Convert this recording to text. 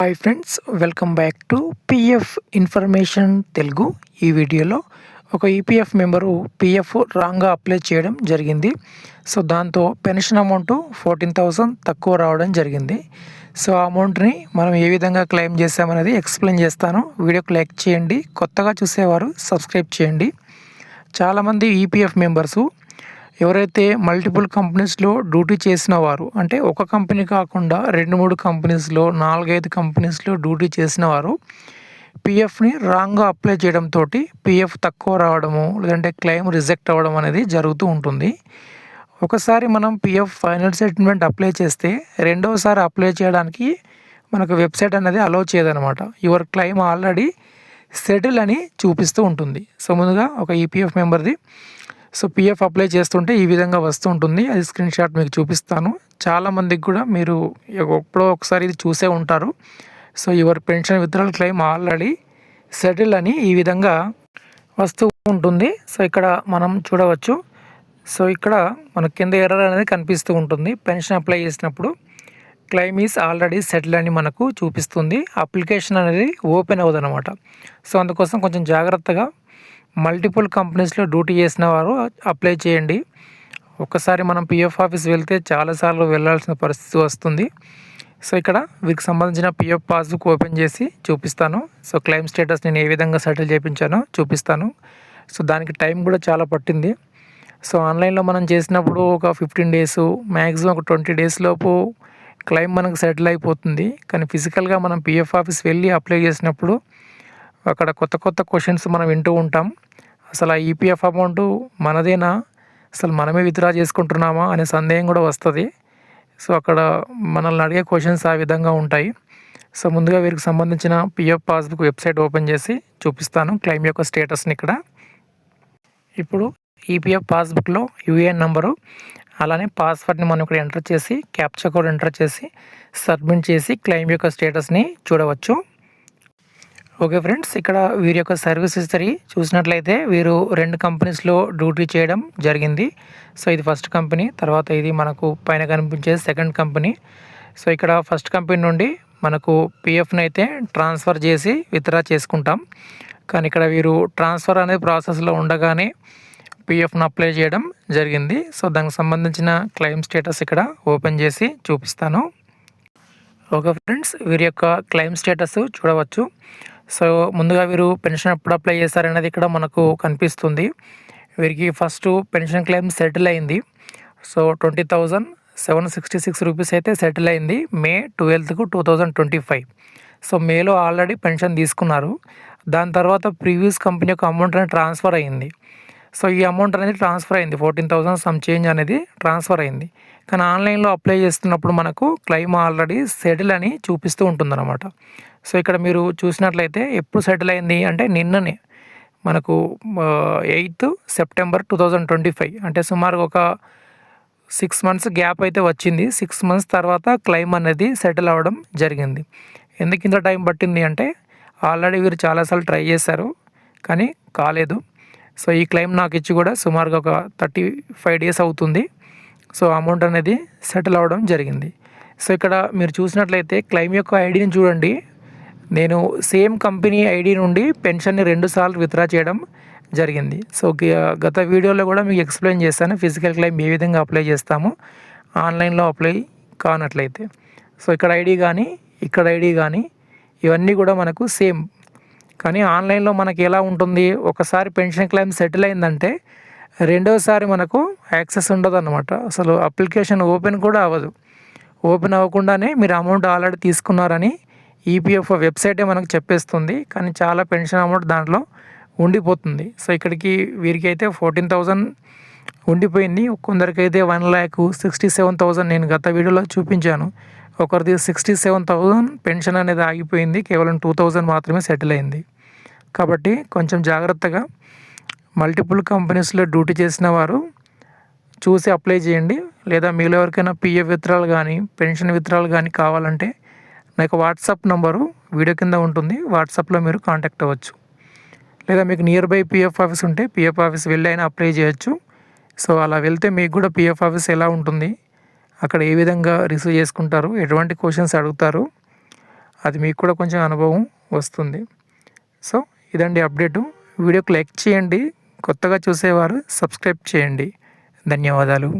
Hi friends, welcome back to PF information Telugu. ఈ వీడియోలో ఒక ఈపీఎఫ్ మెంబరు పిఎఫ్ రాంగ్గా అప్లై చేయడం జరిగింది. సో దాంతో పెన్షన్ అమౌంట్ 14,000 తక్కువ రావడం జరిగింది. సో ఆ అమౌంట్ని మనం ఏ విధంగా క్లెయిమ్ చేసామనేది ఎక్స్ప్లెయిన్ చేస్తాను. వీడియోకి లైక్ చేయండి, కొత్తగా చూసేవారు సబ్స్క్రైబ్ చేయండి. చాలామంది ఈపీఎఫ్ మెంబర్సు ఎవరైతే మల్టిపుల్ కంపెనీస్లో డ్యూటీ చేసిన వారు, అంటే ఒక కంపెనీ కాకుండా 2-3 కంపెనీస్లో 4-5 కంపెనీస్లో డ్యూటీ చేసిన వారు పిఎఫ్ని రాంగ్గా అప్లై చేయడంతో పిఎఫ్ తక్కువ రావడము, లేదంటే క్లెయిమ్ రిజెక్ట్ అవ్వడం అనేది జరుగుతూ ఉంటుంది. ఒకసారి మనం పిఎఫ్ ఫైనల్ సెటిల్మెంట్ అప్లై చేస్తే రెండవసారి అప్లై చేయడానికి మనకు వెబ్సైట్ అనేది అలౌ చేయదనమాట. యువర్ క్లెయిమ్ ఆల్రెడీ సెటిల్ అని చూపిస్తూ ఉంటుంది. సో ముందుగా ఒక ఈపీఎఫ్ మెంబర్ది పిఎఫ్ అప్లై చేస్తుంటే ఈ విధంగా వస్తూ ఉంటుంది. అది స్క్రీన్ షాట్ మీకు చూపిస్తాను. చాలామందికి కూడా మీరు ఎప్పుడో ఒకసారి ఇది చూసే ఉంటారు. So your pension withdrawal claim already settle అని ఈ విధంగా వస్తూ ఉంటుంది. సో ఇక్కడ మనం చూడవచ్చు. సో ఇక్కడ మన కింద ఎర్రర్ అనేది కనిపిస్తూ ఉంటుంది. పెన్షన్ అప్లై చేసినప్పుడు క్లెయిమ్ ఈజ్ ఆల్రెడీ సెటిల్ అని మనకు చూపిస్తుంది. అప్లికేషన్ అనేది ఓపెన్ అవ్వదన్నమాట. సో అందుకోసం కొంచెం జాగ్రత్తగా మల్టిపుల్ కంపెనీస్లో డ్యూటీ చేసిన వారు అప్లై చేయండి. ఒక్కసారి మనం పిఎఫ్ ఆఫీస్ వెళ్తే చాలాసార్లు వెళ్ళాల్సిన పరిస్థితి వస్తుంది. సో ఇక్కడ వీరికి సంబంధించిన పిఎఫ్ పాస్బుక్ ఓపెన్ చేసి చూపిస్తాను. సో క్లెయిమ్ స్టేటస్ నేను ఏ విధంగా సెటిల్ చేయించానో చూపిస్తాను. సో దానికి టైం కూడా చాలా పట్టింది. సో ఆన్లైన్లో మనం చేసినప్పుడు ఒక 15 డేస్, మ్యాక్సిమం ఒక 20 డేస్ లోపు క్లెయిమ్ మనకు సెటిల్ అయిపోతుంది. కానీ ఫిజికల్గా మనం పిఎఫ్ ఆఫీస్ వెళ్ళి అప్లై చేసినప్పుడు అక్కడ కొత్త క్వశ్చన్స్ మనం వింటూ ఉంటాం. అసలు ఆ ఈపీఎఫ్ అమౌంట్ మనదేనా, అసలు మనమే విత్డ్రా చేసుకుంటున్నామా అనే సందేహం కూడా వస్తుంది. సో అక్కడ మనల్ని అడిగే క్వశ్చన్స్ ఆ విధంగా ఉంటాయి. సో ముందుగా వీరికి సంబంధించిన పిఎఫ్ పాస్బుక్ వెబ్సైట్ ఓపెన్ చేసి చూపిస్తాను క్లెయిమ్ యొక్క స్టేటస్ని. ఇక్కడ ఇప్పుడు ఈపీఎఫ్ పాస్బుక్లో యూఏఎన్ నంబరు అలానే పాస్వర్డ్ని మనం ఇక్కడ ఎంటర్ చేసి క్యాప్చా కోడ్ ఎంటర్ చేసి సబ్మిట్ చేసి క్లెయిమ్ యొక్క స్టేటస్ని చూడవచ్చు. ఓకే ఫ్రెండ్స్, ఇక్కడ వీరి యొక్క సర్వీస్ హిస్టరీ చూసినట్లయితే వీరు 2 కంపెనీస్లో డ్యూటీ చేయడం జరిగింది. సో ఇది ఫస్ట్ కంపెనీ, తర్వాత ఇది మనకు పైన కనిపించే సెకండ్ కంపెనీ. సో ఇక్కడ ఫస్ట్ కంపెనీ నుండి మనకు పిఎఫ్ని అయితే ట్రాన్స్ఫర్ చేసి విత్డ్రా చేసుకుంటాం. కానీ ఇక్కడ వీరు ట్రాన్స్ఫర్ అనేది ప్రాసెస్లో ఉండగానే పిఎఫ్ను అప్లై చేయడం జరిగింది. సో దానికి సంబంధించిన క్లెయిమ్ స్టేటస్ ఇక్కడ ఓపెన్ చేసి చూపిస్తాను. ఓకే ఫ్రెండ్స్, వీరి యొక్క క్లెయిమ్ స్టేటస్ చూడవచ్చు. సో ముందుగా వీరు పెన్షన్ ఎప్పుడు అప్లై చేశారనేది ఇక్కడ మనకు కనిపిస్తుంది. వీరికి ఫస్ట్ పెన్షన్ క్లెయిమ్ సెటిల్ అయింది. సో 20,766 రూపీస్ అయితే సెటిల్ అయింది మే 12, 2025. సో మేలో ఆల్రెడీ పెన్షన్ తీసుకున్నారు. దాని తర్వాత ప్రీవియస్ కంపెనీ యొక్క అమౌంట్ అనేది ట్రాన్స్ఫర్ అయింది. సో ఈ అమౌంట్ అనేది ట్రాన్స్ఫర్ అయింది, 14,000 సమ్ చేంజ్ అనేది ట్రాన్స్ఫర్ అయింది. కానీ ఆన్లైన్లో అప్లై చేస్తున్నప్పుడు మనకు క్లెయిమ్ ఆల్రెడీ సెటిల్ అని చూపిస్తూ ఉంటుందన్నమాట. సో ఇక్కడ మీరు చూసినట్లయితే ఎప్పుడు సెటిల్ అయింది అంటే నిన్ననే మనకు 8 సెప్టెంబర్ 2025, అంటే సుమారుగా ఒక 6 మంత్స్ గ్యాప్ అయితే వచ్చింది. 6 మంత్స్ తర్వాత క్లెయిమ్ అనేది సెటిల్ అవ్వడం జరిగింది. ఎందుకు ఇంత టైం పట్టింది అంటే ఆల్రెడీ వీరు చాలాసార్లు ట్రై చేశారు కానీ కాలేదు. సో ఈ క్లెయిమ్ నాకు ఇచ్చి కూడా సుమారుగా ఒక 35 డేస్ అవుతుంది. సో అమౌంట్ అనేది సెటిల్ అవ్వడం జరిగింది. సో ఇక్కడ మీరు చూసినట్లయితే క్లెయిమ్ యొక్క ఐడిని చూడండి. నేను సేమ్ కంపెనీ ఐడి నుండి పెన్షన్ని 2 సార్లు విత్డ్రా చేయడం జరిగింది. సో గత వీడియోలో కూడా మీకు ఎక్స్ప్లెయిన్ చేస్తాను ఫిజికల్ క్లెయిమ్ ఏ విధంగా అప్లై చేస్తాము ఆన్లైన్లో అప్లై కానట్లయితే. సో ఇక్కడ ఐడి కానీ ఇక్కడ ఐడి కానీ ఇవన్నీ కూడా మనకు సేమ్. కానీ ఆన్లైన్లో మనకి ఎలా ఉంటుంది, ఒకసారి పెన్షన్ క్లెయిమ్ సెటిల్ అయిందంటే రెండోసారి మనకు యాక్సెస్ ఉండదు అన్నమాట. అసలు అప్లికేషన్ ఓపెన్ కూడా అవ్వదు. ఓపెన్ అవ్వకుండానే మీరు అమౌంట్ ఆల్రెడీ తీసుకున్నారని ఈపీఎఫ్ వెబ్సైటే మనకు చెప్పేస్తుంది. కానీ చాలా పెన్షన్ అమౌంట్ దాంట్లో ఉండిపోతుంది. సో ఇక్కడికి వీరికి అయితే 14,000 ఉండిపోయింది. కొందరికైతే 1,67,000 నేను గత వీడియోలో చూపించాను. ఒకరిది 67,000 పెన్షన్ అనేది ఆగిపోయింది, కేవలం 2,000 మాత్రమే సెటిల్ అయింది. కాబట్టి కొంచెం జాగ్రత్తగా మల్టిపుల్ కంపెనీస్లో డ్యూటీ చేసిన వారు చూసి అప్లై చేయండి. లేదా మీలో ఎవరికైనా పిఎఫ్ విత్డ్రాల్ కానీ పెన్షన్ విత్డ్రాల్ కానీ కావాలంటే నాకు వాట్సాప్ నంబరు వీడియో కింద ఉంటుంది, వాట్సాప్లో మీరు కాంటాక్ట్ అవ్వచ్చు. లేదా మీకు నియర్ బై పిఎఫ్ ఆఫీస్ ఉంటే పిఎఫ్ ఆఫీస్ వెళ్ళి అయినా అప్లై చేయొచ్చు. సో అలా వెళ్తే మీకు కూడా పిఎఫ్ ఆఫీస్ ఎలా ఉంటుంది, అక్కడ ఏ విధంగా రిసీవ్ చేసుకుంటారు, ఎటువంటి క్వశ్చన్స్ అడుగుతారు అది మీకు కూడా కొంచెం అనుభవం వస్తుంది. సో ఇదండి అప్డేటు. వీడియోకి లైక్ చేయండి, కొత్తగా చూసేవారు సబ్స్క్రైబ్ చేయండి. ధన్యవాదాలు.